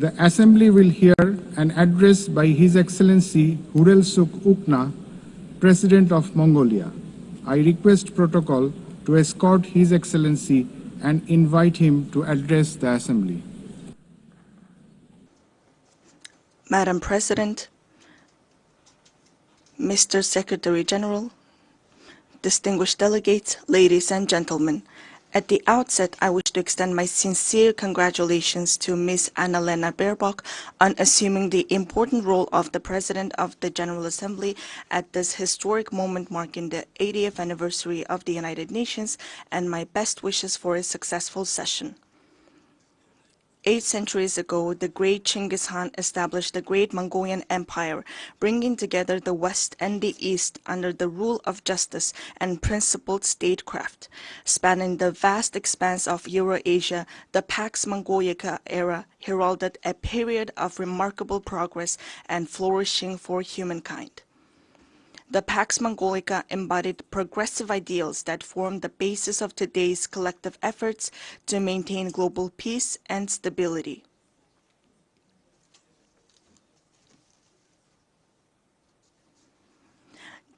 The Assembly will hear an address by His Excellency Hurel Suk Ukna, President of Mongolia. I request protocol to escort His Excellency and invite him to address the Assembly. Madam President, Mr. Secretary General, distinguished delegates, ladies and gentlemen, at the outset, I wish to extend my sincere congratulations to Ms. Annalena Baerbock on assuming the important role of the President of the General Assembly at this historic moment marking the 80th anniversary of the United Nations, and my best wishes for a successful session. 8 centuries ago, the great Chinggis Khan established the Great Mongolian Empire, bringing together the West and the East under the rule of justice and principled statecraft. Spanning the vast expanse of Eurasia, the Pax Mongolica era heralded a period of remarkable progress and flourishing for humankind. The Pax Mongolica embodied progressive ideals that form the basis of today's collective efforts to maintain global peace and stability.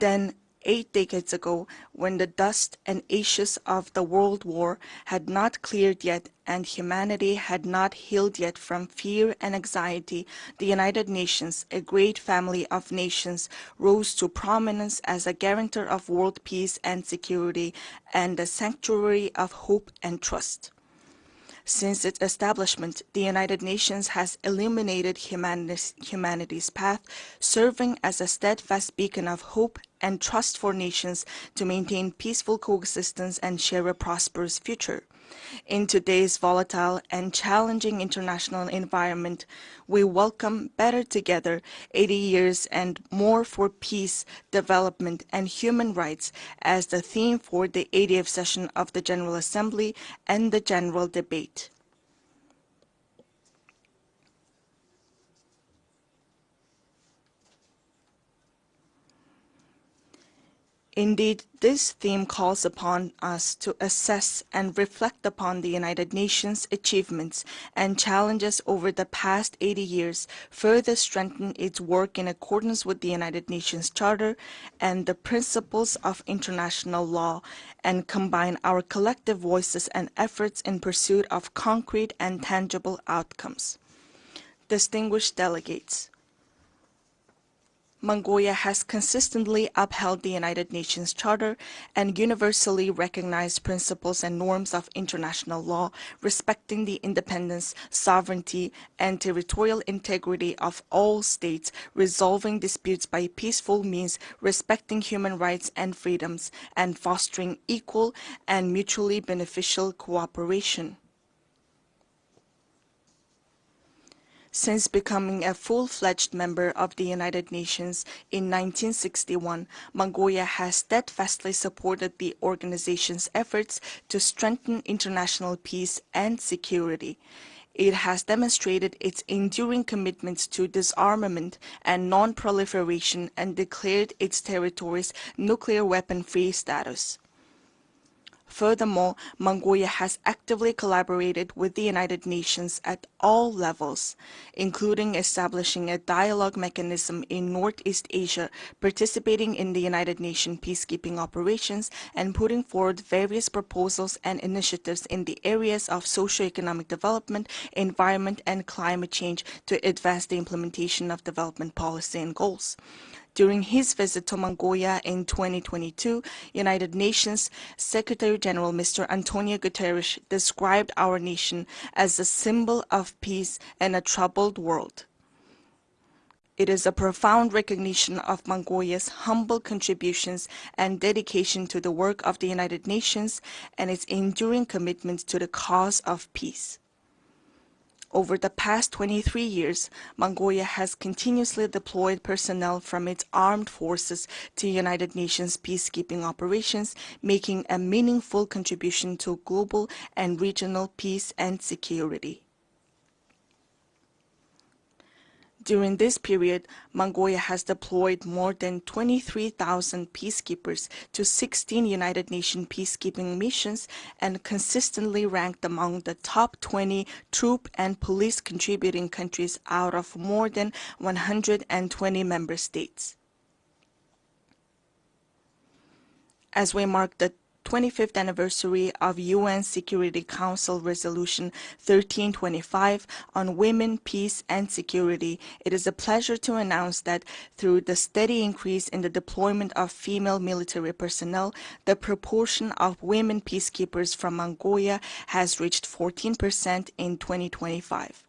Then, 8 decades ago, when the dust and ashes of the World War had not cleared yet and humanity had not healed yet from fear and anxiety, the United Nations, a great family of nations, rose to prominence as a guarantor of world peace and security and a sanctuary of hope and trust. Since its establishment, the United Nations has illuminated humanity's path, serving as a steadfast beacon of hope and trust for nations to maintain peaceful coexistence and share a prosperous future. In today's volatile and challenging international environment, we welcome Better Together, 80 years and more for peace, development, and human rights as the theme for the 80th session of the General Assembly and the general debate. Indeed, this theme calls upon us to assess and reflect upon the United Nations' achievements and challenges over the past 80 years, further strengthen its work in accordance with the United Nations Charter and the principles of international law, and combine our collective voices and efforts in pursuit of concrete and tangible outcomes. Distinguished delegates, Mongolia has consistently upheld the United Nations Charter and universally recognized principles and norms of international law, respecting the independence, sovereignty, and territorial integrity of all states, resolving disputes by peaceful means, respecting human rights and freedoms, and fostering equal and mutually beneficial cooperation. Since becoming a full-fledged member of the United Nations in 1961, Mongolia has steadfastly supported the organization's efforts to strengthen international peace and security. It has demonstrated its enduring commitments to disarmament and non-proliferation and declared its territories nuclear weapon-free status. Furthermore, Mongolia has actively collaborated with the United Nations at all levels, including establishing a dialogue mechanism in Northeast Asia, participating in the United Nations peacekeeping operations, and putting forward various proposals and initiatives in the areas of socio-economic development, environment, and climate change to advance the implementation of development policy and goals. During his visit to Mongolia in 2022, United Nations Secretary General Mr. Antonio Guterres described our nation as a symbol of peace in a troubled world. It is a profound recognition of Mongolia's humble contributions and dedication to the work of the United Nations and its enduring commitment to the cause of peace. Over the past 23 years, Mongolia has continuously deployed personnel from its armed forces to United Nations peacekeeping operations, making a meaningful contribution to global and regional peace and security. During this period, Mongolia has deployed more than 23,000 peacekeepers to 16 United Nations peacekeeping missions and consistently ranked among the top 20 troop and police contributing countries out of more than 120 member states. As we mark the 25th anniversary of UN Security Council Resolution 1325 on women, peace, and security, it is a pleasure to announce that through the steady increase in the deployment of female military personnel, the proportion of women peacekeepers from Mongolia has reached 14% in 2025.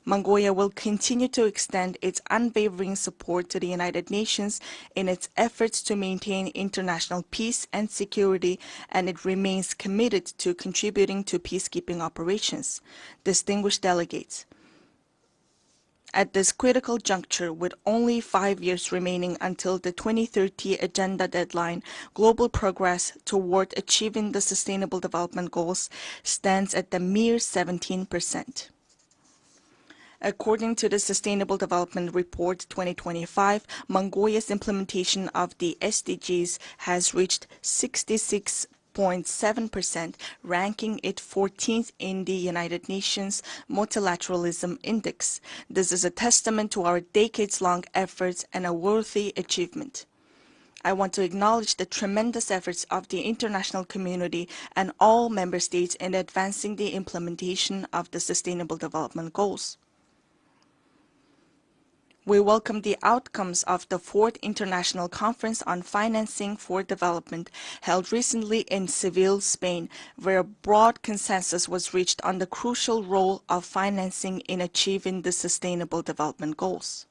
Mongolia will continue to extend its unwavering support to the United Nations in its efforts to maintain international peace and security, and it remains committed to contributing to peacekeeping operations. Distinguished delegates, at this critical juncture, with only 5 years remaining until the 2030 agenda deadline, global progress toward achieving the Sustainable Development Goals stands at the mere 17%. According to the Sustainable Development Report 2025, Mongolia's implementation of the SDGs has reached 66.7%, ranking it 14th in the United Nations Multilateralism Index. This is a testament to our decades-long efforts and a worthy achievement. I want to acknowledge the tremendous efforts of the international community and all member states in advancing the implementation of the Sustainable Development Goals. We welcome the outcomes of the 4th International Conference on Financing for Development held recently in Seville, Spain, where a broad consensus was reached on the crucial role of financing in achieving the Sustainable Development Goals.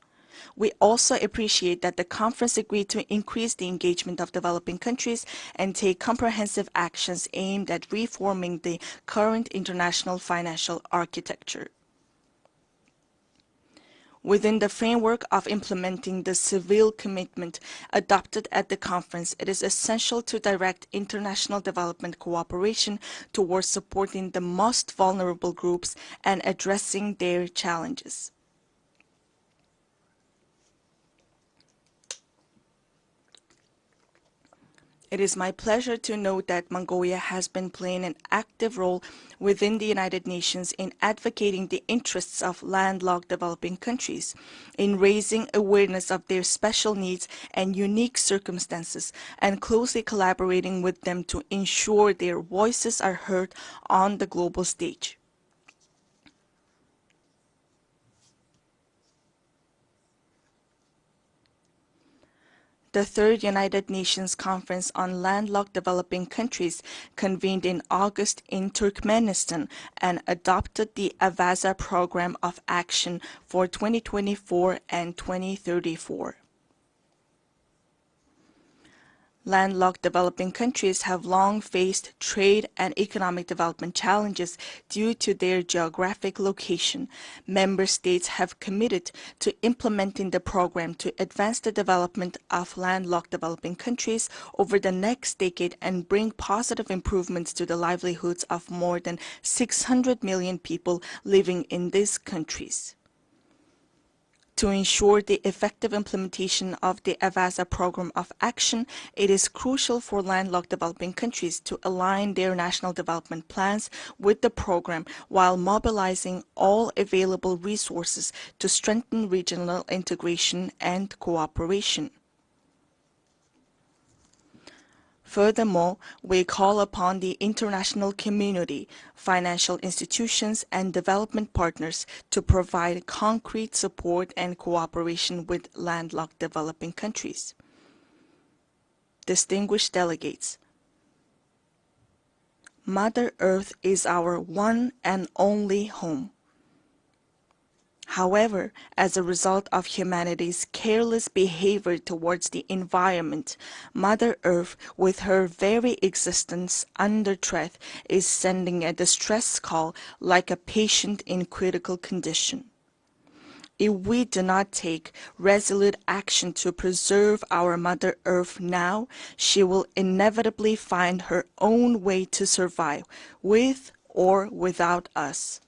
We also appreciate that the conference agreed to increase the engagement of developing countries and take comprehensive actions aimed at reforming the current international financial architecture. Within the framework of implementing the Seville commitment adopted at the conference, it is essential to direct international development cooperation towards supporting the most vulnerable groups and addressing their challenges. It is my pleasure to note that Mongolia has been playing an active role within the United Nations in advocating the interests of landlocked developing countries, in raising awareness of their special needs and unique circumstances, and closely collaborating with them to ensure their voices are heard on the global stage. The 3rd United Nations Conference on Landlocked Developing Countries convened in August in Turkmenistan and adopted the Avaza Program of Action for 2024 and 2034. Landlocked developing countries have long faced trade and economic development challenges due to their geographic location. Member states have committed to implementing the program to advance the development of landlocked developing countries over the next decade and bring positive improvements to the livelihoods of more than 600 million people living in these countries. To ensure the effective implementation of the Avaza Program of Action, it is crucial for landlocked developing countries to align their national development plans with the program while mobilizing all available resources to strengthen regional integration and cooperation. Furthermore, we call upon the international community, financial institutions, and development partners to provide concrete support and cooperation with landlocked developing countries. Distinguished delegates, Mother Earth is our one and only home. However, as a result of humanity's careless behavior towards the environment, Mother Earth, with her very existence under threat, is sending a distress call like a patient in critical condition. If we do not take resolute action to preserve our Mother Earth now, she will inevitably find her own way to survive, with or without us.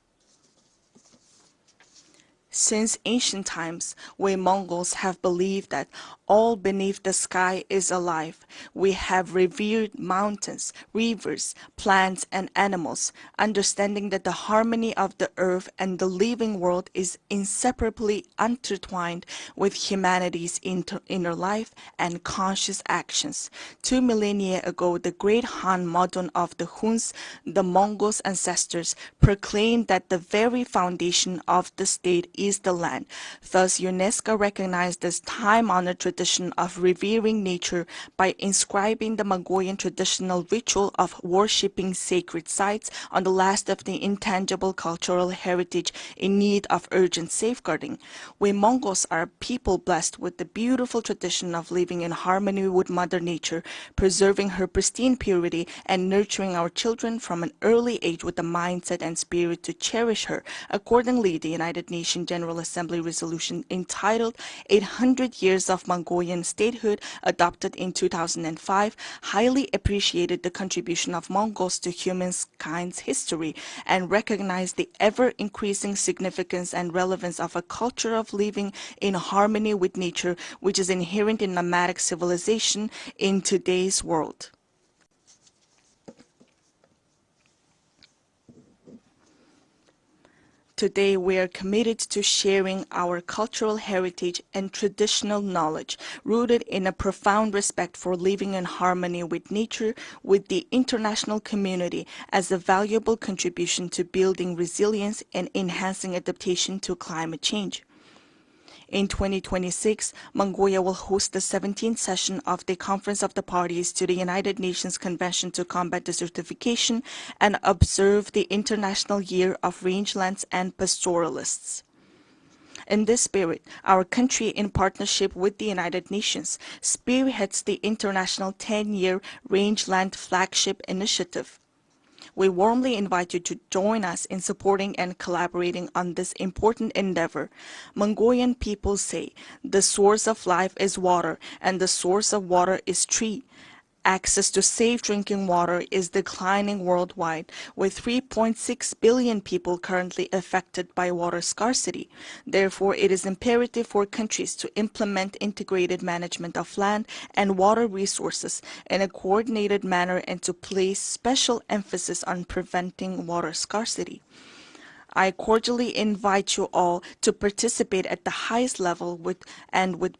Since ancient times, we Mongols have believed that all beneath the sky is alive. We have revered mountains, rivers, plants, and animals, understanding that the harmony of the earth and the living world is inseparably intertwined with humanity's inner life and conscious actions. 2 millennia ago, the great Han Modon of the Huns, the Mongols' ancestors, proclaimed that the very foundation of the state is the land. Thus, UNESCO recognized this time-honored tradition of revering nature by inscribing the Mongolian traditional ritual of worshipping sacred sites on the last of the intangible cultural heritage in need of urgent safeguarding. We Mongols are a people blessed with the beautiful tradition of living in harmony with Mother Nature, preserving her pristine purity, and nurturing our children from an early age with the mindset and spirit to cherish her. Accordingly, the United Nations General Assembly resolution entitled 800 Years of Mongolian Statehood, adopted in 2005, highly appreciated the contribution of Mongols to humankind's history and recognized the ever-increasing significance and relevance of a culture of living in harmony with nature, which is inherent in nomadic civilization in today's world. Today, we are committed to sharing our cultural heritage and traditional knowledge, rooted in a profound respect for living in harmony with nature, with the international community as a valuable contribution to building resilience and enhancing adaptation to climate change. In 2026, Mongolia will host the 17th session of the Conference of the Parties to the United Nations Convention to Combat Desertification and observe the International Year of Rangelands and Pastoralists. In this spirit, our country, in partnership with the United Nations, spearheads the International 10-Year Rangeland Flagship Initiative. We warmly invite you to join us in supporting and collaborating on this important endeavor. Mongolian people say, the source of life is water, and the source of water is tree. Access to safe drinking water is declining worldwide, with 3.6 billion people currently affected by water scarcity. Therefore, it is imperative for countries to implement integrated management of land and water resources in a coordinated manner and to place special emphasis on preventing water scarcity. I cordially invite you all to participate at the highest level with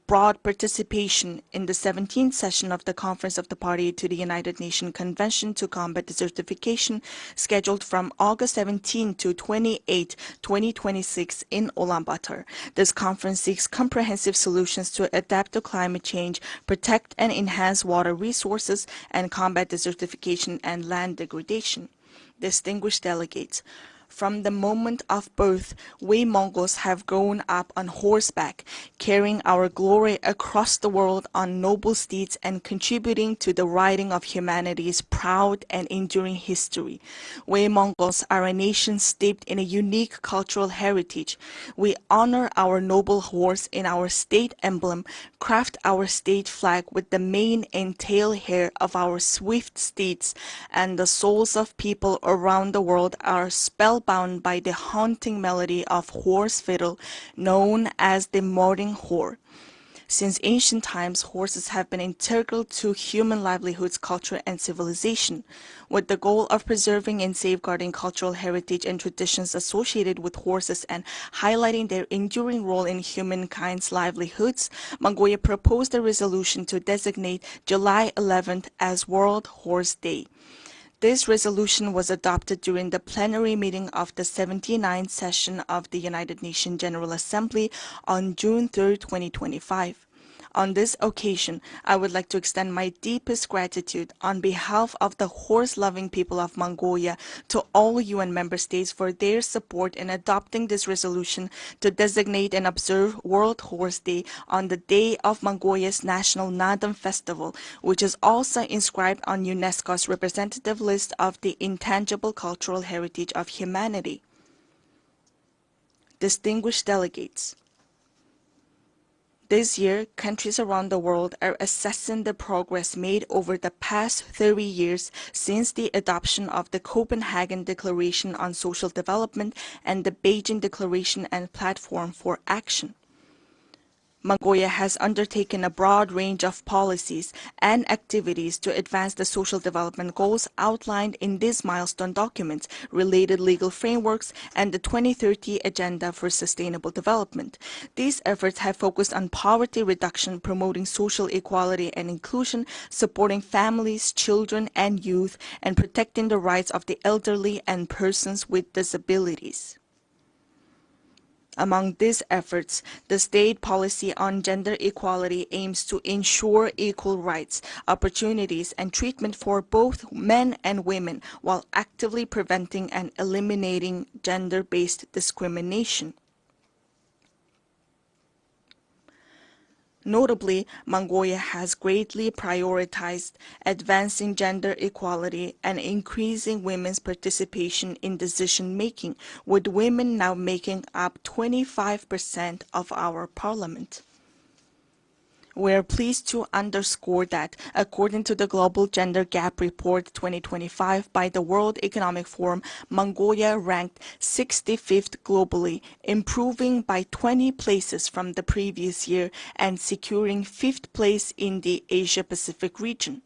broad participation in the 17th session of the Conference of the Party to the United Nations Convention to Combat Desertification, scheduled from August 17 to 28, 2026 in Ulaanbaatar. This conference seeks comprehensive solutions to adapt to climate change, protect and enhance water resources, and combat desertification and land degradation. Distinguished delegates, from the moment of birth, we Mongols have grown up on horseback, carrying our glory across the world on noble steeds and contributing to the writing of humanity's proud and enduring history. We Mongols are a nation steeped in a unique cultural heritage. We honor our noble horse in our state emblem, craft our state flag with the mane and tail hair of our swift steeds, and the souls of people around the world are spellbound by the haunting melody of horse fiddle known as the Morning Hor. Since ancient times, horses have been integral to human livelihoods, culture, and civilization. With the goal of preserving and safeguarding cultural heritage and traditions associated with horses and highlighting their enduring role in humankind's livelihoods, Mongolia proposed a resolution to designate July 11th as World Horse Day. This resolution was adopted during the plenary meeting of the 79th session of the United Nations General Assembly on June 3, 2025. On this occasion, I would like to extend my deepest gratitude on behalf of the horse-loving people of Mongolia to all UN member states for their support in adopting this resolution to designate and observe World Horse Day on the day of Mongolia's National Naadam Festival, which is also inscribed on UNESCO's representative list of the intangible cultural heritage of humanity. Distinguished delegates, This year, countries around the world are assessing the progress made over the past 30 years since the adoption of the Copenhagen Declaration on Social Development and the Beijing Declaration and Platform for Action. Mongolia has undertaken a broad range of policies and activities to advance the social development goals outlined in these milestone documents, related legal frameworks, and the 2030 Agenda for Sustainable Development. These efforts have focused on poverty reduction, promoting social equality and inclusion, supporting families, children, and youth, and protecting the rights of the elderly and persons with disabilities. Among these efforts, the state policy on gender equality aims to ensure equal rights, opportunities, and treatment for both men and women while actively preventing and eliminating gender-based discrimination. Notably, Mongolia has greatly prioritized advancing gender equality and increasing women's participation in decision-making, with women now making up 25% of our parliament. We are pleased to underscore that, according to the Global Gender Gap Report 2025 by the World Economic Forum, Mongolia ranked 65th globally, improving by 20 places from the previous year and securing 5th place in the Asia-Pacific region.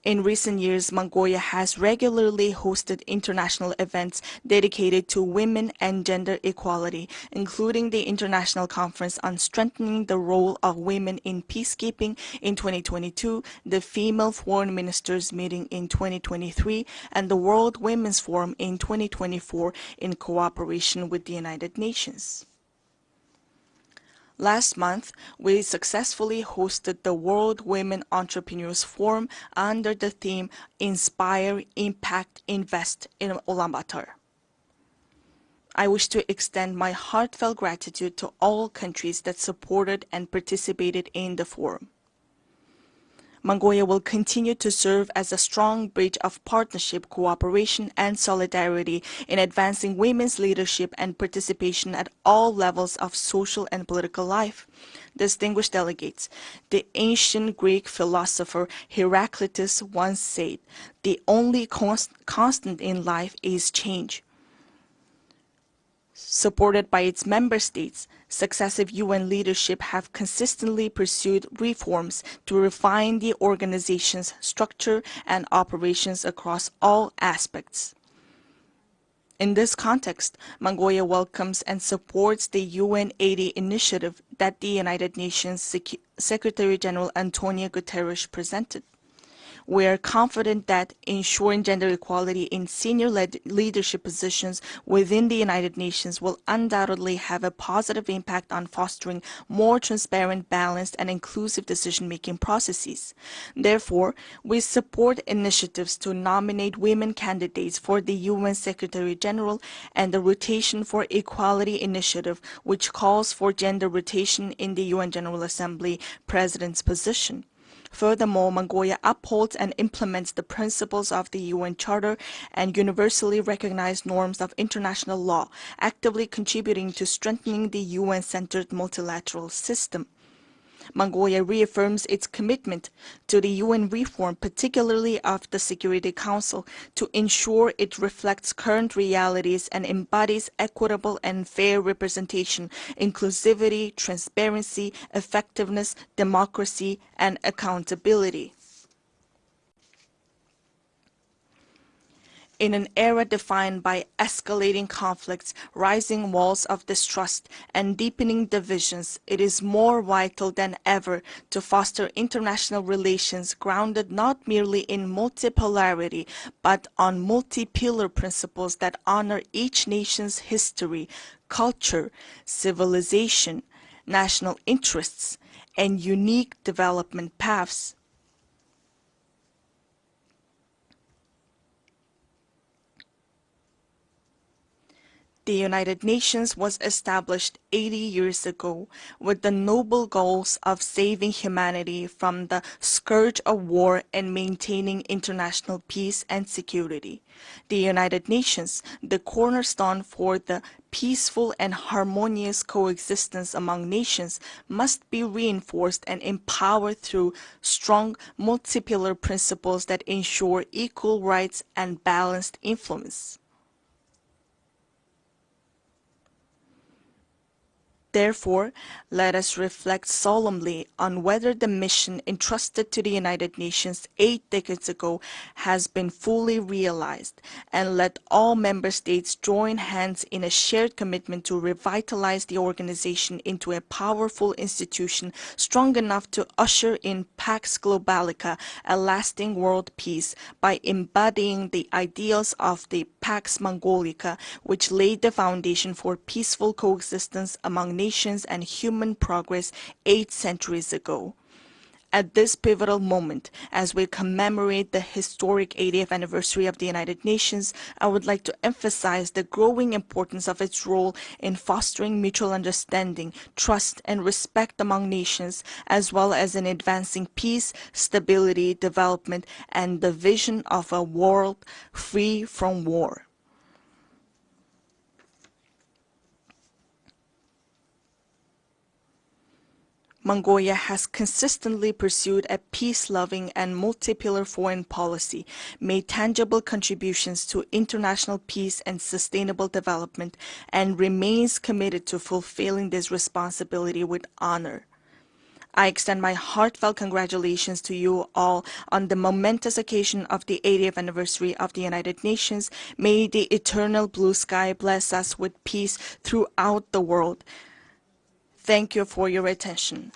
In recent years, Mongolia has regularly hosted international events dedicated to women and gender equality, including the International Conference on Strengthening the Role of Women in Peacekeeping in 2022, the Female Foreign Ministers Meeting in 2023, and the World Women's Forum in 2024 in cooperation with the United Nations. Last month, we successfully hosted the World Women Entrepreneurs Forum under the theme Inspire, Impact, Invest in Ulaanbaatar. I wish to extend my heartfelt gratitude to all countries that supported and participated in the forum. Mongolia will continue to serve as a strong bridge of partnership, cooperation, and solidarity in advancing women's leadership and participation at all levels of social and political life. Distinguished delegates, the ancient Greek philosopher Heraclitus once said, "The only constant in life is change." Supported by its member states, successive UN leadership have consistently pursued reforms to refine the organization's structure and operations across all aspects. In this context, Mongolia welcomes and supports the UN 80 initiative that the United Nations Secretary-General Antonio Guterres presented. We are confident that ensuring gender equality in senior leadership positions within the United Nations will undoubtedly have a positive impact on fostering more transparent, balanced, and inclusive decision-making processes. Therefore, we support initiatives to nominate women candidates for the UN Secretary-General and the Rotation for Equality initiative, which calls for gender rotation in the UN General Assembly President's position. Furthermore, Mongolia upholds and implements the principles of the UN Charter and universally recognized norms of international law, actively contributing to strengthening the UN-centered multilateral system. Mongolia reaffirms its commitment to the UN reform, particularly of the Security Council, to ensure it reflects current realities and embodies equitable and fair representation, inclusivity, transparency, effectiveness, democracy, and accountability. In an era defined by escalating conflicts, rising walls of distrust, and deepening divisions, it is more vital than ever to foster international relations grounded not merely in multipolarity, but on multi-pillar principles that honor each nation's history, culture, civilization, national interests, and unique development paths. The United Nations was established 80 years ago with the noble goals of saving humanity from the scourge of war and maintaining international peace and security. The United Nations, the cornerstone for the peaceful and harmonious coexistence among nations, must be reinforced and empowered through strong multipolar principles that ensure equal rights and balanced influence. Therefore, let us reflect solemnly on whether the mission entrusted to the United Nations 8 decades ago has been fully realized, and let all member states join hands in a shared commitment to revitalize the organization into a powerful institution strong enough to usher in Pax Globalica, a lasting world peace, by embodying the ideals of the Pax Mongolica, which laid the foundation for peaceful coexistence among nations and human progress 8 centuries ago. At this pivotal moment, as we commemorate the historic 80th anniversary of the United Nations, I would like to emphasize the growing importance of its role in fostering mutual understanding, trust, and respect among nations, as well as in advancing peace, stability, development, and the vision of a world free from war. Mongolia has consistently pursued a peace-loving and multipolar foreign policy, made tangible contributions to international peace and sustainable development, and remains committed to fulfilling this responsibility with honor. I extend my heartfelt congratulations to you all on the momentous occasion of the 80th anniversary of the United Nations. May the eternal blue sky bless us with peace throughout the world. Thank you for your attention.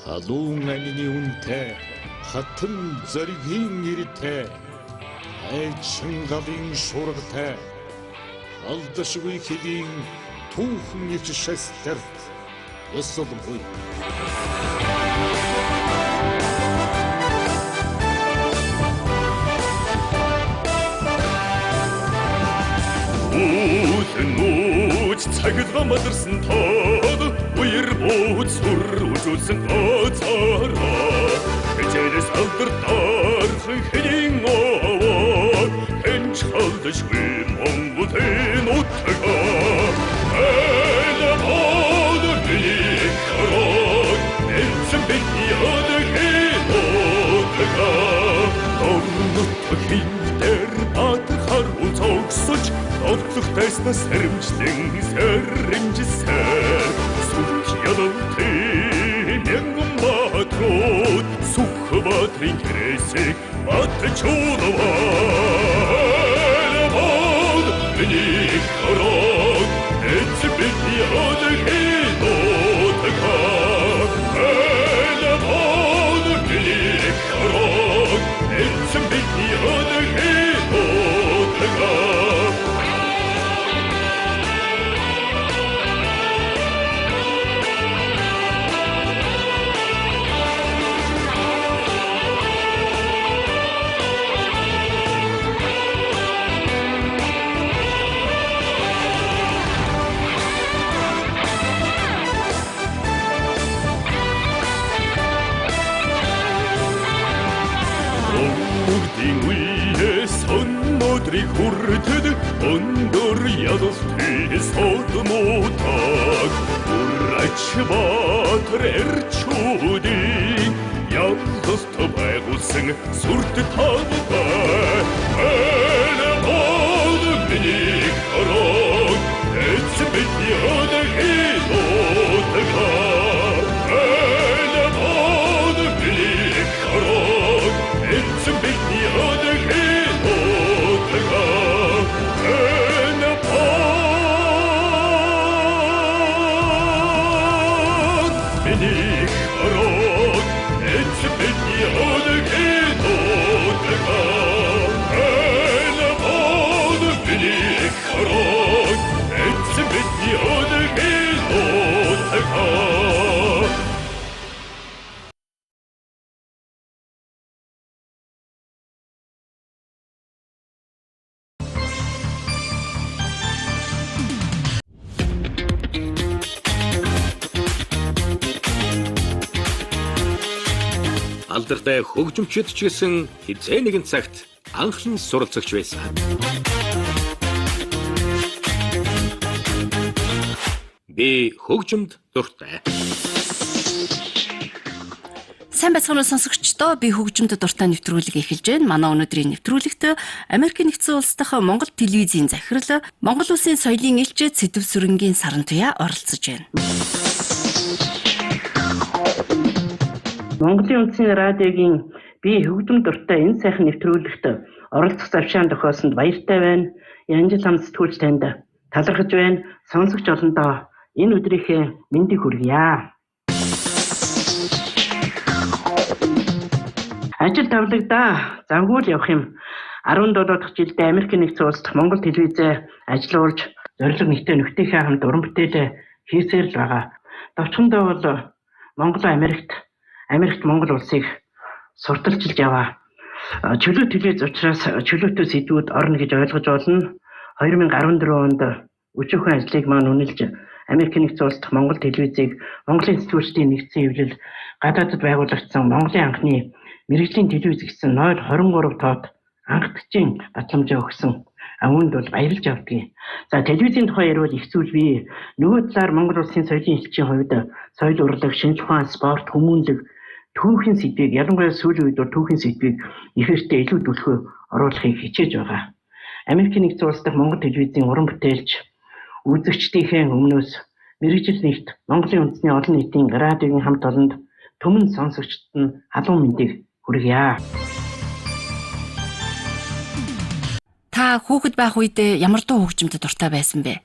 Халуун амины үнэтэй, хатан зоригийн иртэй, хайчин галын шуургатай, алдашгүй хэдийн түүхэн ич шестэрт өсөлгүй. Нууц цаглаа мадэрсэн тод уяр бууц сүр үзүүлсэн оцороо хичээс алдартай хэдийн овоо энч халдашгүй Монголын утгаа эла бодны хорог энцэн бидний одгийн утгаа томнотгийн дээр атхар уцогсож Отлогтайсна сэрэмжлэн сэрэмжсээр Сүх ядалтай мянган матрууд Сүх батрын крэсэг матчунова Элэмод миний хорог Эцэг бидний одгийн утга Элэмод миний хорог Эцэг бидний одгийн утга Хүртэд өндөр ядалтай содмотаг Урач баатар эрчүүдийн ялгалт байгуулсан сүрт тавтай Элэмод миний хорог эцэг бидний одгийн утга Элэмод миний хорог эцэг бидний одгийн утга It's a bit the other kid, алдартай хөгжимчид ч гэсэн хизээ нэгэн цагт анхлан суралцагч байсан. Би хөгжимд дуртай. Сайн байцгаана сонсогчдоо, би хөгжимд дуртай нэвтрүүлэг эхэлж байна. Манай өнөөдрийн нэвтрүүлэгт Америк нэгдсэн улс дахь Монгол телевизийн захирал, Монгол улсын соёлын элч Сэдэв Сүрэнгийн Сарантуяа оролцож байна. Монголын үндэсний радиогийн би хөгжим дуртай энэ сайхан нэвтрүүлэгт оролцох завшаан тохиолсонд баяртай байна. Янжил хам сэтгүүлч танд талархаж байна. Сонсогч олондоо энэ өдрийнхээ мэндийг хүргье. Ажил тавлагдаа завгүй л явах юм. 17 дахь жилдээ Америк нэгдсэн улс дахь Монгол телевизээ ажиллуулж зорилго нэгтэй нөхдийнхээ хамт уран бүтээлээ хийсээр л байгаа. Товчхондоо бол Америкт Монгол улсыг сурталчилж яваа. Чөлөө телевиз учраас чөлөөтэй сэдвүүд орно гэж ойлгож болно. 2014 онд өчүүхэн ажлыг маань үнэлж Америк нэгдсэн улс дахь Монгол телевизийг Монголын сэтгүүлчдийн нэгдсэн хэвлэл гадаадд байгуулагдсан Монголын анхны мэргэжлийн телевиз гэсэн 023 тоод анхдагчийн батламжаа өгсөн. Үүнд бол баярлж авдгийг. За телевизийн тухай ярил их зүйл бий. Нөгөө талаар Монгол улсын соёлын элчийн хувьд соёл урлаг, шинжлэх ухаан, спорт, хүмүүнлэг, түүхийн сэдвийг ялангуяа сүүлийн үед түүхийн сэдвийг ихэвчлэн илүү төлхөө оруулахыг хичээж байгаа. Америк нэгдсэн улс дахь Монгол телевизийн уран бүтээлч үзэгчдийнхээ өмнөөс мэргэжил нэгт Монголын үндэсний олон нийтийн радиогийн хамт олонд түмэн сонсогчдод нь халуун мэндийг хүргье. Та хүүхэд байх үедээ ямар дуу хөгжимд дуртай байсан бэ?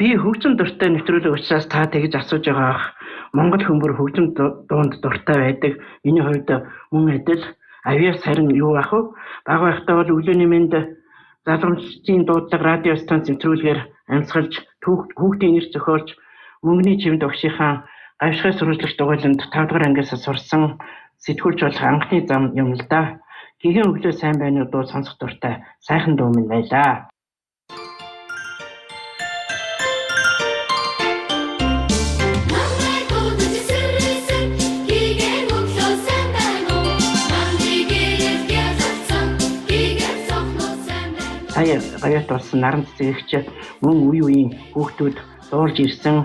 Би хөгжим дуртай нэвтрүүлэг учраас та тэгж асууж байгаа ах. Монгол хүмүүс хөгжим дуунд дуртай байдаг. Миний хувьд мөн адил авьяас харин юу ах вэ? Бага байхдаа бол өглөөний мэнд залгамжийн дуудлага радио станц нэвтрүүлгээр амьсгалж хүүхдийн нэр зохиолж мөнгөний чимд огшийнхаа гавьшгай сурвалжлагч дугуйланд 5 дугаар ангиас сурсан сэтгүүлч болох анхны зам юм л да. Гэхэн өглөө сайн байна уу дуу сонсох дуртай сайхан дуу минь байлаа. Гаяат болсон наран цэцэгч мөн үеийн хүүхдүүд дуулж ирсэн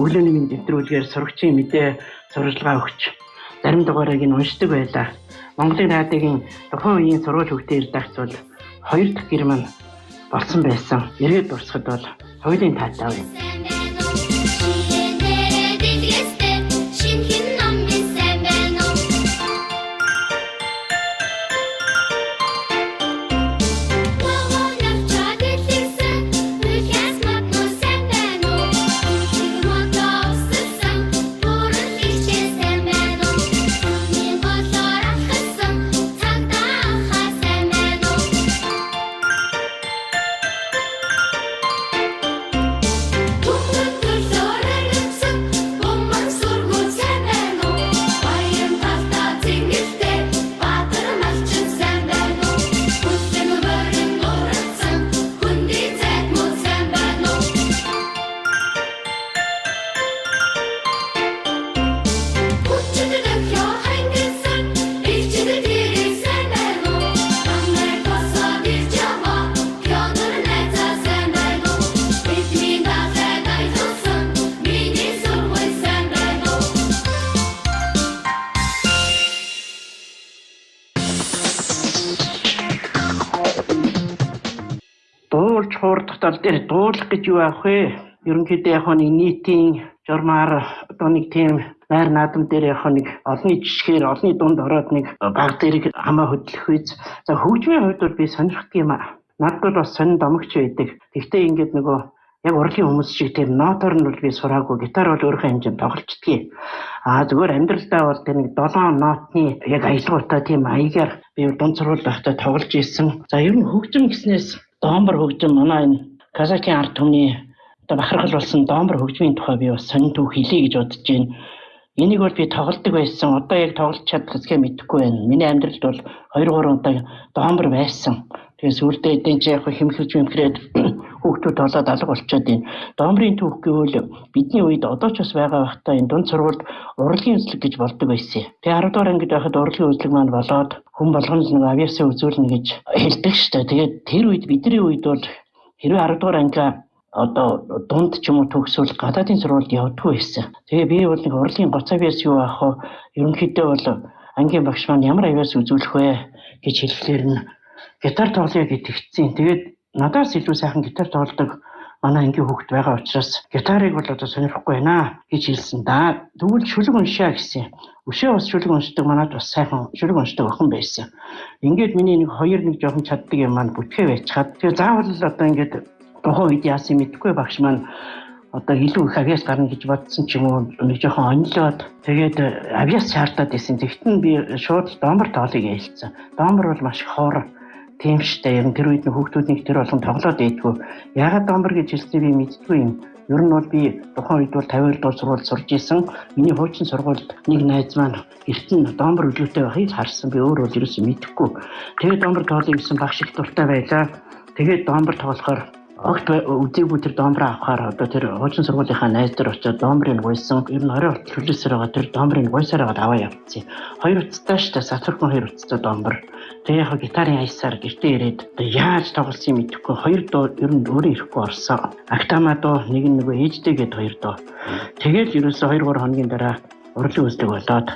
өглөөний мэнд нэвтрүүлгээр сурагчийн мэдээ сурвалжлага өгч зарим дугаарыг нь уншдаг байлаа. Монголын радиогийн тухайн үеийн сурвалж хөгтийн редакц бол 2 дахь гэр маань болсон байсан. Ирээд дурсахад бол соёлын таатай байна. Хуурдах тал дээр дуулах гэж юу авах вэ? Ерөнхийдөө яг нэг нийтийн журмаар одоо нэг тийм найр наадам дээр яг нэг олонний жишгээр олонний дунд ороод нэг баг дээрийг хамаа хөдлөх үйс. За хөгжмийн хувьд бол би сонирхдаг юм аа. Надад бол бас сонин домогч байдаг. Тэгвэл ингээд нөгөө яг урлагийн хүмүүс шиг тэр нотоор нь бол би сураагүй. Гитар бол өөрийнхөө хэмжээнд тоглолцдгийг. Зүгээр амьдралдаа бол тэр нэг 7 нотны яг аялгаутай тийм маягаар би дунд сурвал байхдаа тоглож ирсэн. За ер нь хөгжим гэснээс доомбор хөгжим манай энэ Казакийн ард түмний одоо бахархал болсон доомбор хөгжмийн тухай би бас сонин түүх хэлье гэж бодож байна. Энийг бол би тоглодог байсан. Одоо яг тоглож чадах хэсгээ мэдэхгүй байна. Миний амьдралд бол 2-3 удаа доомбор байсан. Тэгээ сүулдэ эдэн чи яг хэмхэрж мэмхрээд хүүхдүүд болоод алга болчиход байна. Доомрын түүх гэвэл бидний үед одоо ч бас байгаа байхдаа энэ дунд сургуульд урлагийн үзлэг гэж болдог байсан. Тэгээ 10 дугаар ангид байхад урлагийн үзлэг маань болоод хүн болгоно л нэг авиасаа үзүүлнэ гэж хэлдэг шүү дээ. Тэгээд тэр үед бидний үед бол хэрвээ 10 дугаар ангиа одоо дунд ч юм уу төгсвөл гадаадын сургуульд явдаггүй байсан. Тэгээ би бол нэг урлагийн гоц авиас юу аах вэ? Ерөнхийдөө бол ангийн багш маань ямар авиас үзүүлэх вэ гэж хэлэхээр нь гитар тоглоё гэж тэгсэн. Тэгээд надаас илүү сайхан гитар тоглодог манай ангийн хүүхэд байгаа учраас гитарыг бол одоо сонирхгүй байна гэж хэлсэн да. Тэгвэл шүлэг уншаа гэсэн. Өшөө бас шүлэг уншдаг, манайд бас сайхан шүлэг уншдаг охин байсан. Ингээд миний нэг жоохон чаддаг юм маань бүтгэ байцгаад. Тэгээ заавал одоо ингээд тухайн үед яасан мэдэхгүй багш маань одоо илүү их авиас гарна гэж бодсон ч юм уу нэг жоохон онилоод тэгээд авиас шаардаад байсан. Тэгтэн би шууд доомор тоглоё гэж хэлсэн. Доомор бол маш ховор тийм штэ. Ер нь тэр үед нь хүүхдүүдний тэр болгон тоглоод байдгүй. Ягаад доомор гэж хэлснийг би мэддгүй юм. Ер нь бол би тухайн үед бол 52 дугаар сургуульд сурж исэн. Миний хуучин сургуульд нэг найз маань эртэн доомор өглөөтэй байхыг харсан. Би өөр бол ерөөсөө мэдэхгүй. Тэгээд доомор тоглоё гэсэн багш их дуртай байлаа. Тэгээд доомор тоглохоор огт үзээгүй тэр доомроо авахаар одоо тэр хуучин сургуулийнхаа найз нар очиод доомрыг гуйсан. Ер нь орой хөлөөсөр байгаа тэр доомрыг гуйсаар аваад аваа явцсан. 2 уцтай штэ сатурхан 2 уцтай доомор. Тэгээ яг гитарын аясаар гэртээ ирээд яаж тоглосон юм мэдэхгүй 2 доо ер нь өөрөө ирэхгүй орсон. Актама доо нэг ээжтэй гээд 2 доо. Тэгээд ерөөсөө 2-3 хоногийн дараа урлагийн үзлэг болоод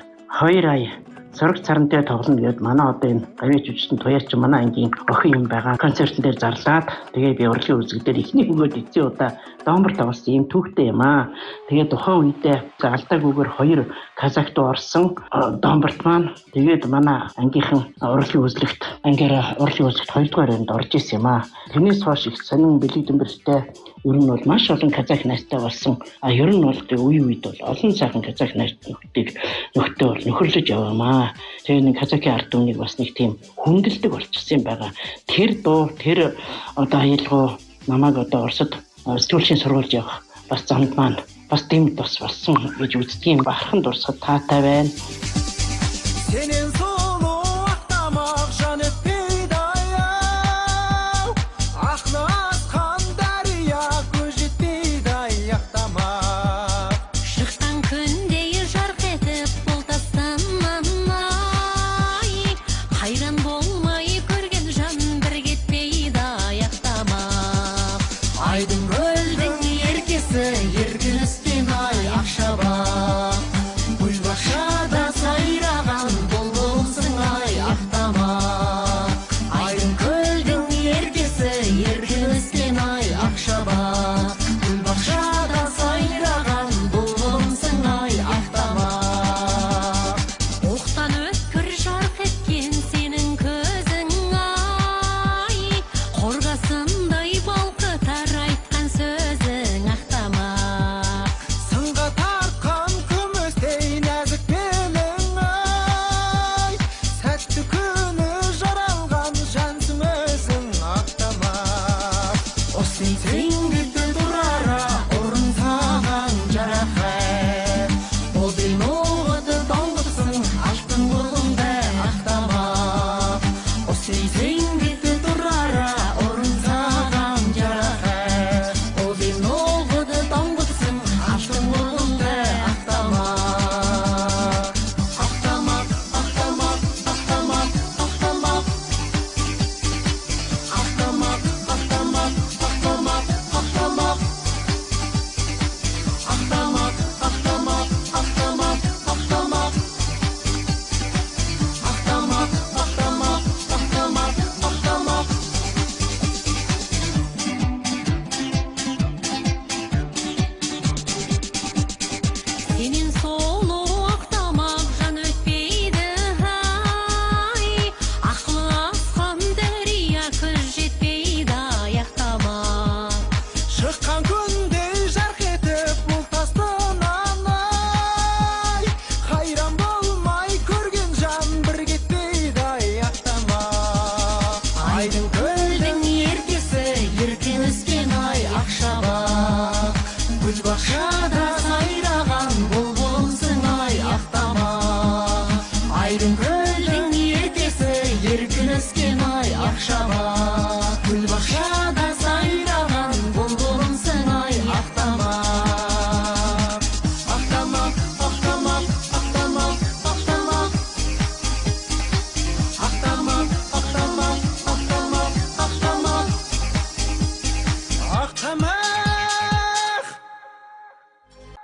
2 ая Сорог царантай тоглоно гэдэг манай одоо энэ гавьяа жүжигчдийн туяач манай ангийн охин юм байгаа. Концертн дээр зарлаад тэгээ би урлагийн үзэг дээр ихний бөгөөд эцсийн удаа доомор тоглосон юм түүхтэй юм аа. Тэгээ тухайн үедээ алдаагүйгээр 2 казахт орсон дооморт маань тэгээд манай ангийнхан урлагийн үзлэгт ангиараа урлагийн үзлэгт 2 дугаар энд орж исэн юм аа. Тэрнээс хойш их сонин бэлэгдэмбэртэй ер нь бол маш олон казах найзтай болсон. Ер нь бол үе үед бол олон сайхан казах найзтайг нөхдөд бол нөхөрлөж яваамаа. Тэгээ нэг казахын ард түмнийг бас нэг тийм хүндэлдэг болчихсон юм байгаа. Тэр дуу тэр одоо аялгаа намайг одоо Оросд сэтгүүлчийн сургуульд явах бас замд маань бас дэмд бас болсон гэж үздэг юм. Бахархан дурсахад таатай байна.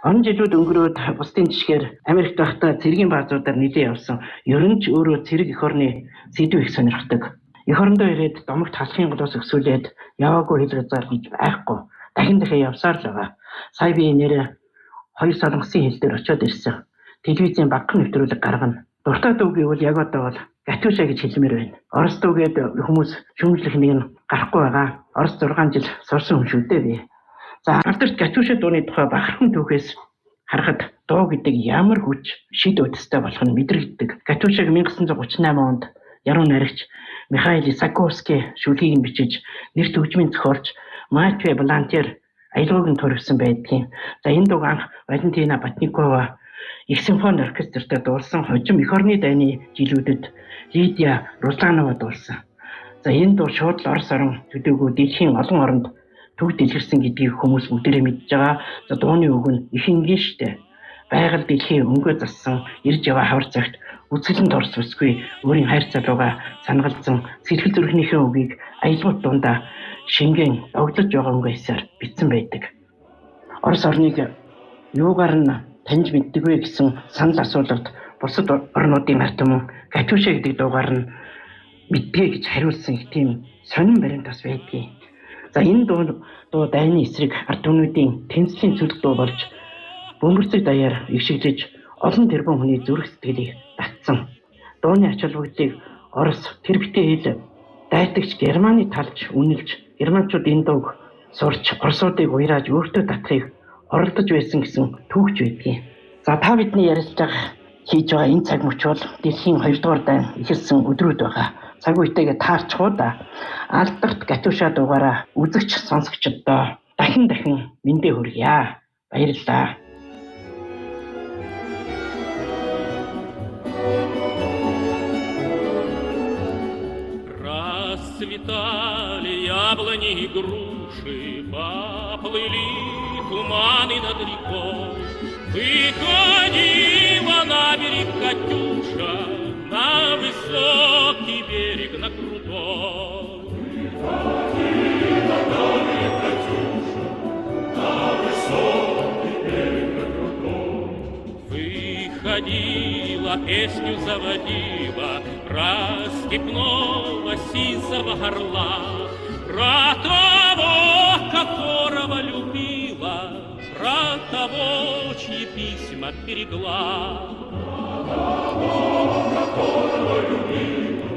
Он жилүүд өнгөрөөд бусдын жишгээр Америкт байхдаа цэргийн баазуудаар нэлээд явсан. Ер нь ч өөрөө цэрэг эх орны сэдв их сонирхдаг. Эх орондоо ирээд домогт халахын голоос өсвөлээд яваагүй хэл газар гэж байхгүй. Дахин явсаар л байгаа. Сая би нэрээ 2 солонгосын хил дээр очиод ирсэн. Телевизийн багахан нэвтрүүлэг гаргана. Дуртай дуу гэвэл яг одоо бол Катюша гэж хэлмээр байна. Орос дуугээд хүмүүс шүүмжлэх нэг нь гарахгүй байгаа. Орос 6 жил сурсан хүн шүү дээ би. За алдарт Катюша дууны тухай бахархан түүхээс харахад дуу гэдэг ямар хүч шид үдстэй болох нь мэдрэгддэг. Катюшаг 1938 онд яруу найрагч Михаил Исаковский шүлгийг нь бичиж нэр төгжмийн зохиолч Матвей Балантер аялгауг нь төрөвсөн байдгийн. За энэ дууг анх Валентина Батникова их симфони оркестртад дуулсан хожим эх орны дайны жилүүдэд Лидия Русланова дуулсан. За энэ дуу шууд л Орос орон төдийгүй дэлхийн олон оронд төв дэлгэрсэн гэдгийг хүмүүс бүгдээрээ мэдж байгаа. За дууны үг нь их ингээштэй. Байгаль дэлхийн өнгөө зассан ирж яваа хавар цагт үзгэлэн торс усгүй өөрийн хайр залууга санагалзан сэтгэл зүрхнийхээ үгийг аялгауд дундаа шингэн догдож байгаа өнгөөсөөр бичсэн байдаг. Орос орныг юугаар нь таньж мэддэг вэ гэсэн санал асуулт бусад орнуудын ард түмэн Катюша гэдэг дуугаар нь мэддэг гэж хариулсан их тийм сонин баримт бас байдгийг. За энэ дуу дайны эсрэг ард түмнүүдийн тэнцлийн зүрх дуу болж бөмбөрцөг даяар ившиглэж олон тэрбум хүний зүрх сэтгэлийг татсан. Дууны ач холбогдлыг Орос тэр битээ хэл дайтагч Германы талж үнэлж германчууд энэ дууг сурч орсуудыг уйрааж өөртөө татахыг оролдож байсан гэсэн түүхч байдгийг. За та бидний ярилцлага хийж байгаа энэ цаг мөч бол дэлхийн 2 дугаар дайн эхэлсэн өдрүүд байгаа. Цаг үетэйгээ таарчихуу да. Алдарт Катюша дуугаараа үзэгч сонсогчдоо дахин мэндэ хүргье. Баярлалаа. Расцветали яблони и груши, поплыли туманы над рекой. Выходила на берег Катюша, на высокий берег, на крутой. Выходила на берег Катюша, на высокий берег, на крутой. Выходила, песню заводила про степного сизого орла, про того, которого любила, про того, чьи письма берегла. Про того, которого любила,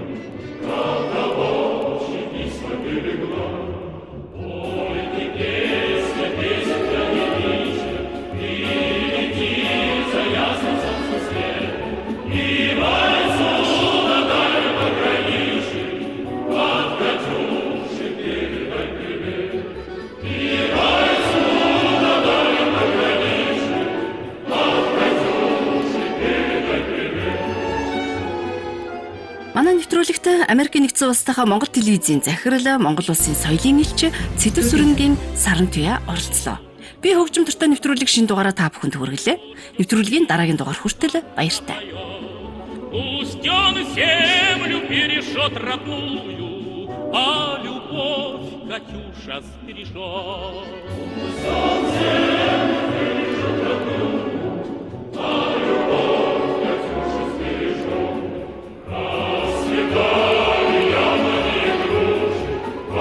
про того, чьи письма берегла. Пойте песня, песенка девичья, и летит за ясным солнцем свет, и вальсу на дальнем пограничье, под Катюшей передай привет. И вальсу на дальнем пограничье, под Катюшей передай привет. Манай нэвтрүүлэгт Америкийн нэгдсэн улсынхаа Монгол телевизийн захирал, Монгол улсын соёлын элч Цэдэв сүрэнгийн Саран Туяа оролцлоо. Би хөгжим дуртай нэвтрүүлэг шин дугаараа та бүхэнд хүргэлээ. Нэвтрүүлгийн дараагийн дугаар хүртэл баяртай. Пусть он землю перешет родную, а любовь Катюша сбережет. Пусть он землю перешет родную, а любовь Катюша сбережет. Расцветали яблони и груши,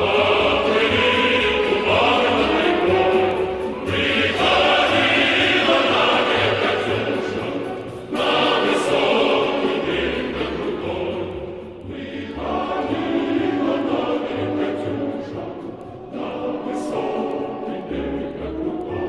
поплыли туманы над рекой. Выходила на берег Катюша, на высокий берег, на крутой. Выходила на берег Катюша, на высокий берег, на крутой.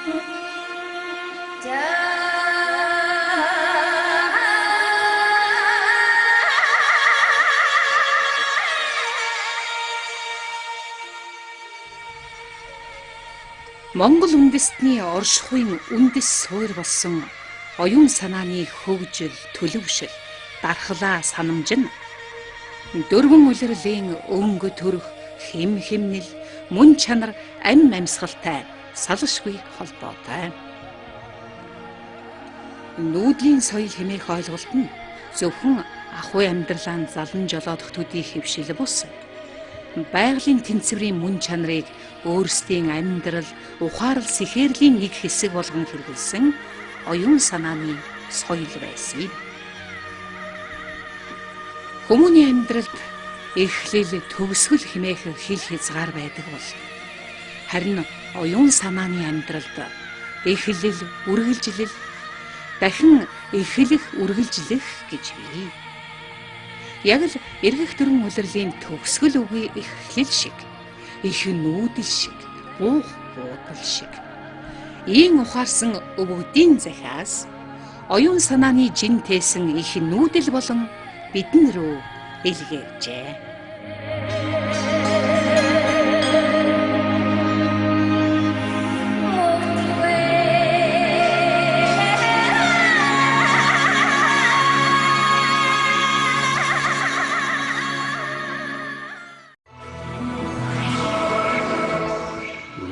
Монгол үндэстний оршихуйн үндэс суурь болсон оюун санааны хөгжил, төлөвшил, дархлаа санамж нь дөрвөн улирлын өнгө төрх хэм хэмнэл, мөн чанар, амь амьсгалтай салшгүй холбоотой. Нүүдлийн соёл хэмээх ойлголт нь зөвхөн ахуй амьдралаа залан жолоодох төдий хэвшил бус. Байгалийн тэнцвэрийн мөн чанарыг өөрсдийн амьдрал, ухаарал сэхэрлийн нэг хэсэг болгон хэрэглэсэн оюун санааны соёл байсан юм. Хүмүүний амьдралд эхлэл, төгсгөл хэмээх хил хязгаар байдаг бол харин оюун санааны амьдралд эхлэл, үргэлжлэл, дахин эхлэх, үргэлжлэх гэж бий. Яг л эргэх дөрвөн улирлын төгсгөл үгүй эхлэл шиг, их нүүдэл шиг, буух буудал шиг. Ийм ухаарсан өвгдийн захиас оюун санааны жин тээсэн их нүүдэл болон бидэн рүү илгээжээ.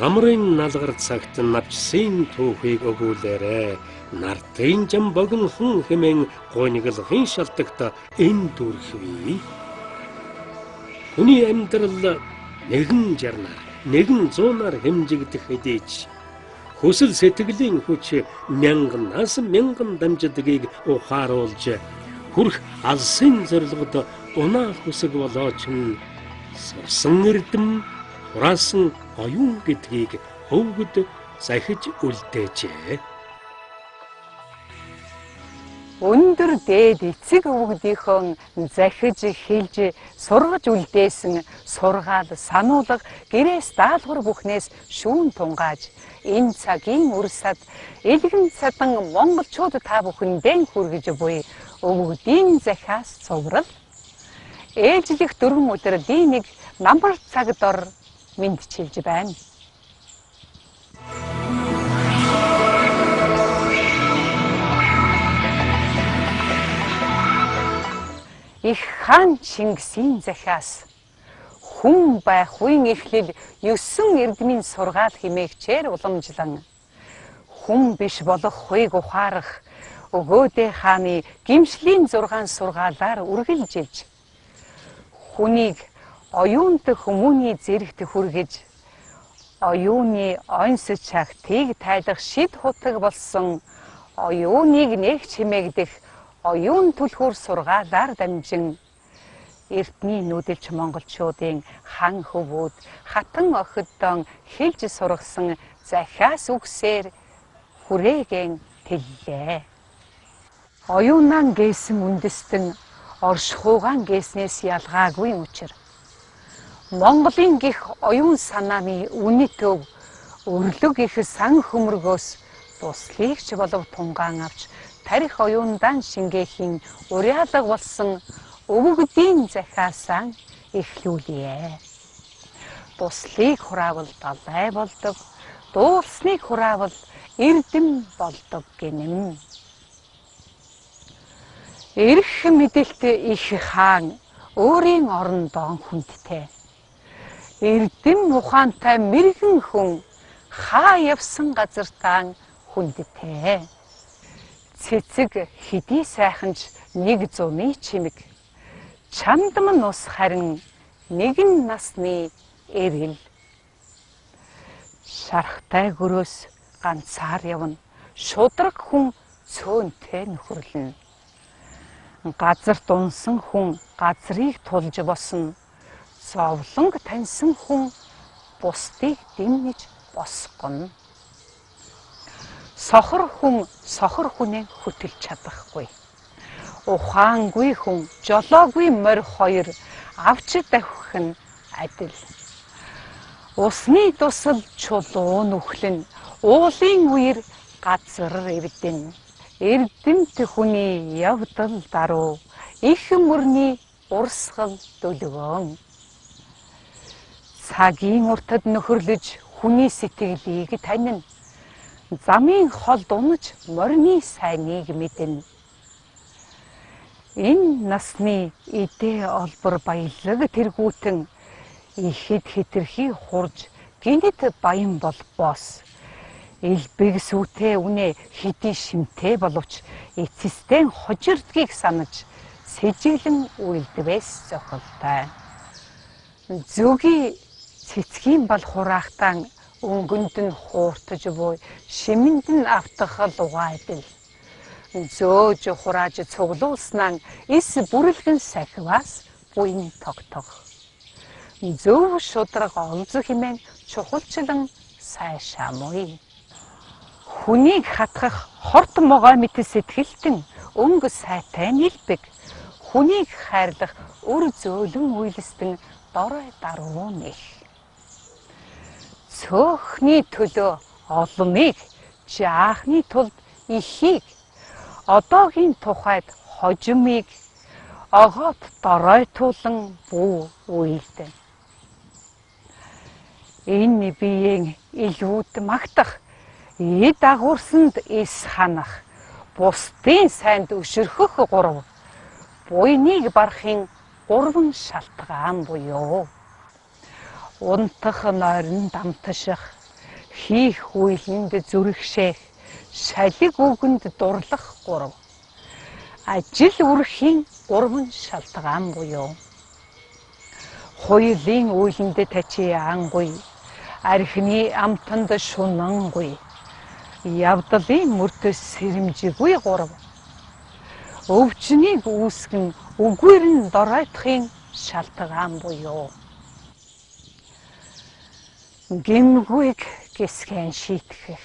Намрын налгар цагт навчсын түүхийг өгүүлээрэ. Нартын жам богинохон хэмээн гойниглохын шалтгаан энэ дүрхвээ. Хүний амьдрал нэгэн жарнаар, нэгэн зуунаар хэмжигдэх хэдийч хүсэл сэтгэлийн хүч мянган дамждгийг ухааруулж хүрх алсын зорилгод унаа хүсэг болооч нь сурсан эрдэм, хураасан оюун гэдгийг өвгөд захиж үлдээжээ. Өндөр дээд эцэг өвгдийнхөө захиж хэлж сургаж үлдээсэн сургаал, сануулга, гэрээс даалгавар бүхнээс шүүн тунгааж энэ цагийн үрсад элгэн цадан монголчууд та бүхэндээ хүргэж буй өвгдийн захиас цуврал ээлжлэх дөрвөн улирлын нэг намбар цаг дор мэдчилж байна. Их хаан Чингисийн захиас хүн байх үеийн эхлэл 9 эрдмийн сургаал хэмээгчээр уламжлан хүн биш болох хуйг ухаарах өгөөдөө хааны гимшлийн 6 сургаалаар үргэлжилж хүнийг оюунт хүмүүний зэрэгт хүргэж оюуны онс чагтыг тайлах шид хутаг болсон оюуныг нэг чимээгдэх оюун түлхүүр сургаалаар дамжин эртний нүүдэлч монголчуудын хан хөвүүд хатан охиддон хэлж сургасан захиас үгсээр хүрээгэн тэллээ. Оюунан гээсэн үндэстэн оршихуугаан гээснээс ялгаагүй учир Монголын гих оюун санааны үнэт өв өрлөг их сан хөмргөөс туслыг ч болов тунгаан авч тарих оюундан шингээхийн уриалга болсон өвгдийн захиасаа эхлүүлье. Туслыг хураавал далай болдог, дуулсныг хураавал эрдэм болдог гэнэм. Эрх мэдээлт их хаан өөрийн орондоо хүндтэй. Эрдэм ухаантай мэрэгэн хүн хаа явсан газар таан хүндтэй. Цэцэг хэдий сайханч нэг зуны чимэг. Чамдам нь ус харин нэгэн насны эрэл. Шархтай гөрөөс ганцаар явна. Шудраг хүн цөөнтэй нөхөрлөнө. Газар дунсан хүн газрыг тулж босно. Зовлонг таньсан хүн бусдыг дэмнэж босгоно. Сохор хүн сохор хүнээ хөтөлж чадахгүй. Ухаангүй хүн жолоогүй морь хоёр авч давхих нь адил. Усны тусал чулуун үхлэн Уулын үер газар эвдэн эрдэмт хүний явдал даруй их мөрний урсгал дөлгөөн. Цагийн уртад нөхөрлөж хүний сэтгэлийг танин. Замын холд унаж морины сайныг мэднэ. Энэ насны идэ олбор баялаг тэргүүтэн ихэд хитрхи хурж гинэт баян бол бос. Элбэг сүтэ үнэ хэдий шимтэй боловч эцэстэн хожирдгийг санаж сэжиглэн үйлдвэс зохилтой. Зүги цэцгийн бал хураахтан өнгөнд нь хууртаж буй шимэнд нь автахал угайдал. Зөөж хурааж цуглуулснаа эс бүрэлгэн сахиваас буйн тогтох. Зөв шудраг олзо хэмээн чухалчлан сайшаа муй. Хүнийг хатгах хорт могой мэт сэтгэлтэн өнгө сайтай нэлбэг. Хүнийг хайрлах өр зөөлөн үйлстэн дорой даруй нэх. Цөөхний төлөө олныг жаахны тулд ихийг одоогийн тухайд хожимыг огоот доройтуулан бүү үйлдэн. Энэ биеийн илүүд магтах эд агуурсанд эс ханах бусдын сайнд өшөрхөх гурав буйныг барахын гурван шалтгаан буюу унтах нойрон дамташих, хийх үйлэнд зүрхшээх, шалиг үгэнд дурлах гурав. Ажил үрхийн гурван шалтгаан буюу хоёулын үйлэнд тачи ангуй, архины амтанд шунангуй, явдлын мөртөс сэрэмжигүй гурав. Өвчнийг үүсгэн үгээр нь доройтохын шалтгаан буюу гэмгүйг гисгэн шийтгэх,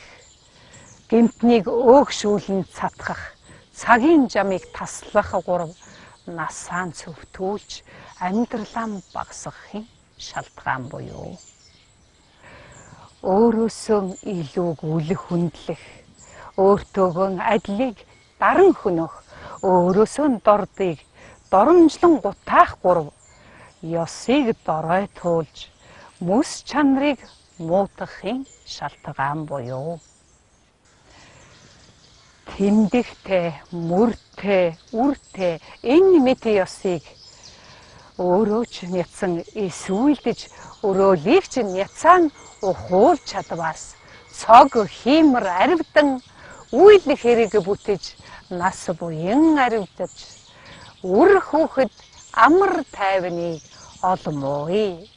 гэмтнийг өөгшүүлэн цатгах, цагийн жамыг таслах гурав насаан цөвтүүлж амьдралаа багасгахын шалтгаан буюу өөрөөсөө илүүг үлэх хүндлэх, өөртөөгөө адлыг даран хөнөх, өөрөөсөө дордыг доромжлон гутаах гурав ёсыг доройтуулж мөс чанарыг муутгахын шалтгаан буюу тэмдэгтэй, мөртэй, үртэй энэ мэт ёсыг өөрөө ч няцсан эсвүүлдэж өрөөлийг ч няцаан ухуулж чадваас цог хиймэр аривдан үйл хэрэг бүтэж нас буян аривдаж үр хүүхэд амар тайвныг олмооё.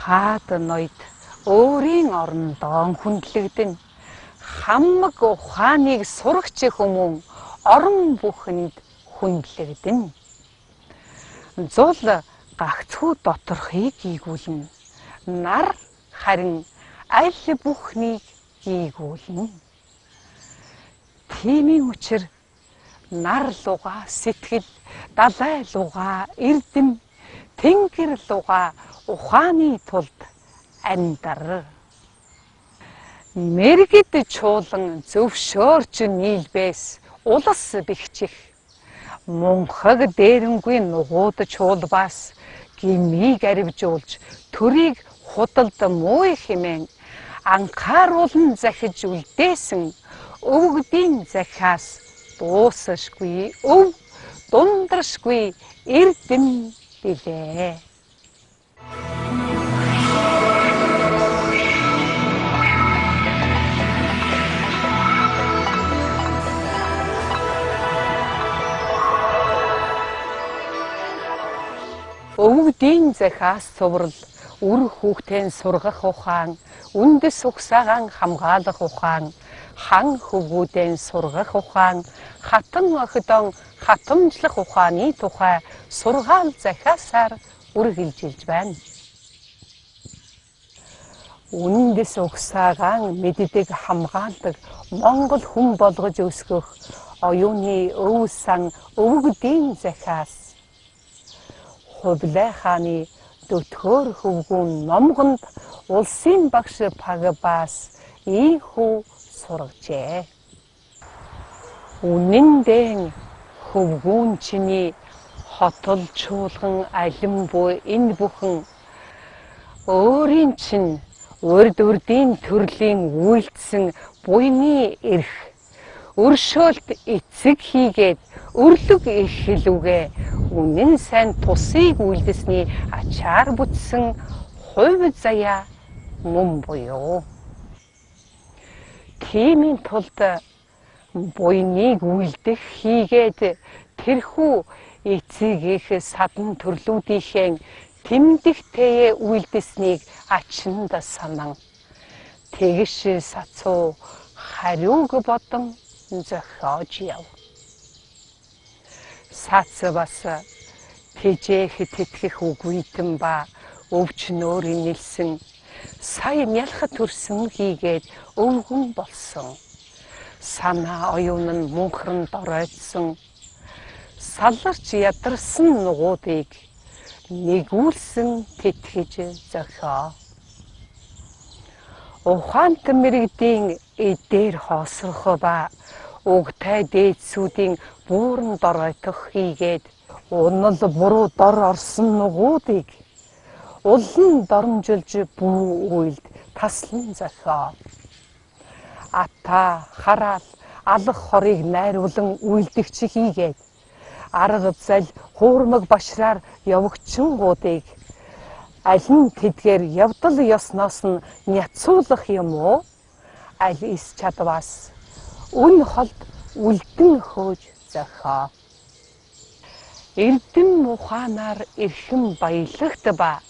Хаад ноёд өөрийн орондоо хүндлэгдэн хамаг ухааныг сурагч хүмүүн орон бүхэнд хүндлэгдэн. Зул гагцхүү доторхыг гийгүүлнэ. Нар харин аль бүхнийг гийгүүлнэ. Тиймийн учир нар луга сэтгэл, далай луга эрдэм, тэнгэр луга ухааны тулд амьдар. Мэргэд чуулан зөвшөөрч нийлбэс улас бэхчих. Мунхаг дээрэнгүй нугууд чуулбаас гимиг аривжуулж төрийг худалд мууй хэмээн анхааруулн захиж үлдээсэн өвгдийн захиас дуусашгүй өв дундаршгүй эрдэм билээ. Өвгдийн захиас цуврал үр хүүхдийн сургах ухаан, үндэс угсаагаан хамгаалах ухаан, хан хөвгүүдийн сургах ухаан, хатан охидон хатамжлах ухааны тухай сургаал захиасаар үргэлжилж байна. Үндэс угсаагаан мэддэг хамгаалдаг Монгол хүн болгож өсгөх оюуны өв сан өвгдийн захиас. Хувлай хааны дөтгөр хөвгүүн номгонд улсын багш Пагбаас ийхүү сургажээ. Үнэндээ хөвгүүн чиний хотол чуулган алим буй энэ бүхэн өөрийн чинь урд урдийн төрлийн үйлдсэн буйны эрх өршөөлт эцэг хийгээд өрлөг их хэлүүгээ үнэн сайн тусыг үйлдэсний ачаар бүтсэн хувь заяа мөн буюу. Тиймийн тулд буйныг үйлдэх хийгээд тэрхүү эцэг их садан төрлүүдийнхээ тэмдэгтэй үйлдэснийг ачинд санан тэгш сацуу хариуг бодон зохиож яв. Сац бас тэжээх тэтгэх үгүйтэн ба өвчнөөр нэлсэн сая мялха төрсөн хийгээд өвгөн болсон. Санаа оюун нь мөнхрөн доройтсон саларч ядарсан нугуудыг нэгүүлсэн тэтгэж зохио. Ухаант мэрэгдийн эдээр хоосрох ба угтай дээдсүүдийн бууран доройтох хийгээд унал буруу дор орсон нугуудыг улан доромжилж бүү үйлд таслан зохио. Ата хараал алах хорыг найруулан үйлдэгч хийгээд арга зал хуурмаг башраар явагчингуудыг аль нь тэдгээр явдал ёсноос нь няцуулах юм уу? Аль ис чадвас үн холд үлдэн хөөж зохио. Эрдэм ухаанаар эрхэм баялагт ба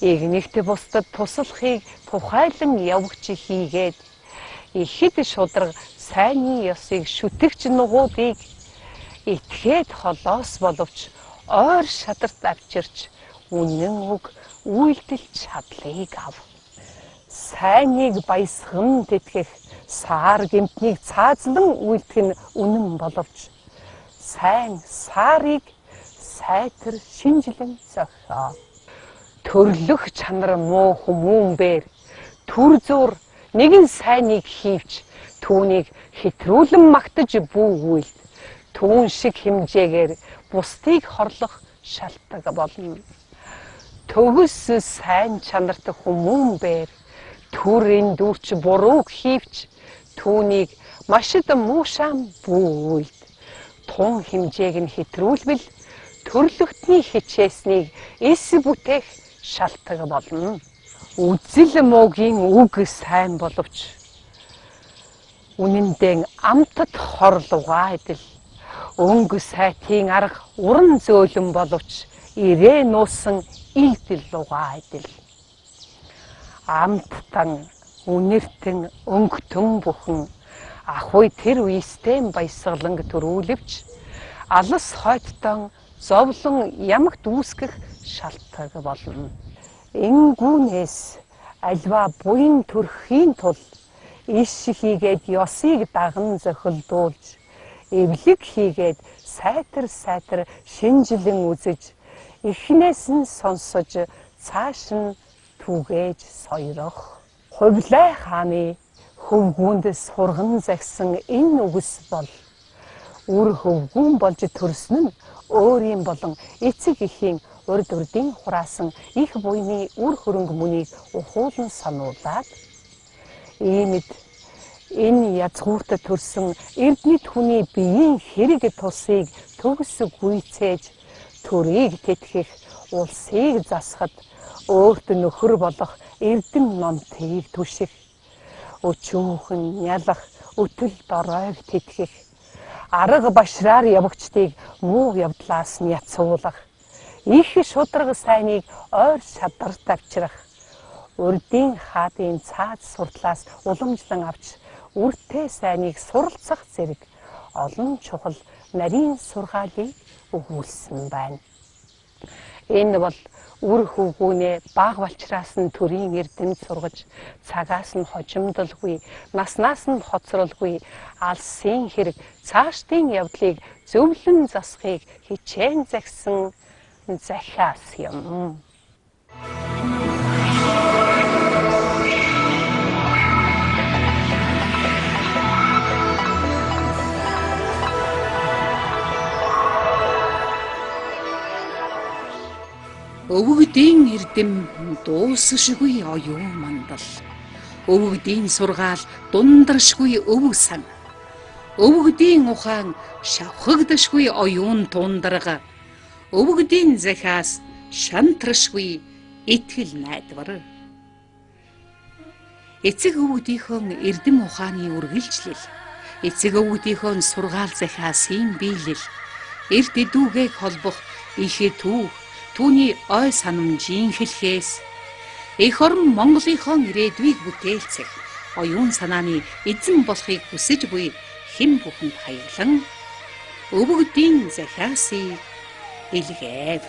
игнэгт бусдад туслахыг тухайлан явагч хийгээд ихэд шудраг сайнны ёсыг шүтэгч нугуудыг итгээд холоос боловч ойр шадарт авчирч үнэн үг үйлдэл чадлыг ав. Сайныг баясган тэтгэх саар гэмтнийг цаазлан үйлдэх нь үнэн боловч сайн саарыг сайтар шинжилэн зохио. Төрлөх чанар муу хүмүүнбэр төр зур нэгэн сайныг хийвч түүнийг хэтрүүлэн магтаж бүү үйлд түүн шиг хэмжээгээр бусдыг хорлох шалтгаан болно. Төгс сайн чанарт хүмүүнбэр төрийн дүүрч бурууг хийвч түүнийг машид муушаан бүү үйлд тун хэмжээг нь хэтрүүлбэл төрлөختний хичээснийг эс бүтээх шалтгаан болно. Үзэл муугийн үг сайн боловч үнэндээ амтд хорлугаа адил өнгө сайтын арга уран зөөлөн боловч ирээ нуусан илдэл лугаа адил амттан үнэртэн өнгөтөн бүхэн ахуй тэр үестэйн баясгаланг төрүүлвч алс хойттон зовлон ямагт үүсгэх шалтгаан болно. Ингүүнээс альва буян төрхийн тул иш хийгээд ёсыг даган зохилдуулж эвлэг хийгээд сайтар шинжилэн үзэж эхнээс нь сонсож цааш нь түгээж сойрох. Хувлай хааны хөвгүүнд сурган загсан энэ үгс бол үр хөвгүүн болж төрсөн нь өөрийн болон эцэг эхийн урд урдын хураасан их буйны үр хөрөнгө мөнийг ухуулан сануулад иймд энэ язгуурт төрсэн эрдэнэт хүний биеийн хэрэг тусыг төгс гүйцээж төрийг тэтгэх улсыг засахад өөрт нөхөр болох эрдэн номтыг түших өчүүхэн нялах өтөл доройг тэтгэх арга башраар явагчдыг муу явдлаас няцуулах их шудраг сайныг ойр шадарт авчрах урдын хаадын цаад суртлаас уламжлан авч үртэй сайныг суралцах зэрэг олон чухал нарийн сургаалыг өгүүлсэн байна. Энэ бол үр хөвгүүнээ баг балчраас нь төрийн эрдэмт сургаж цагаас нь хожимдолгүй наснаас нь хоцролгүй алсын хэрэг цаашдын явдлыг зөвлөн засахыг хичээн загсан захиас юм. Өвгдийн эрдэм дуусшгүй оюун мандал. Өвгдийн сургаал дундаршгүй өв сан. Өвгдийн ухаан шавхагдашгүй оюун тундарга. Өвгдийн захиас шантрашгүй итгэл найдвар. Эцэг өвгдийнхөө эрдэм ухааны үргэлжлэл, эцэг өвгдийнхөө сургаал захиасын биелэл, эрд идүүгээг холбох ихэ түүний ой санамжийн хэлхээс эх орн Монголынхоо ирээдүйг бүтээлцэх оюун санааны эзэн болохыг хүсэж буй хэн бүхэнд хаяглан өвгдийн захиасыг илгээв.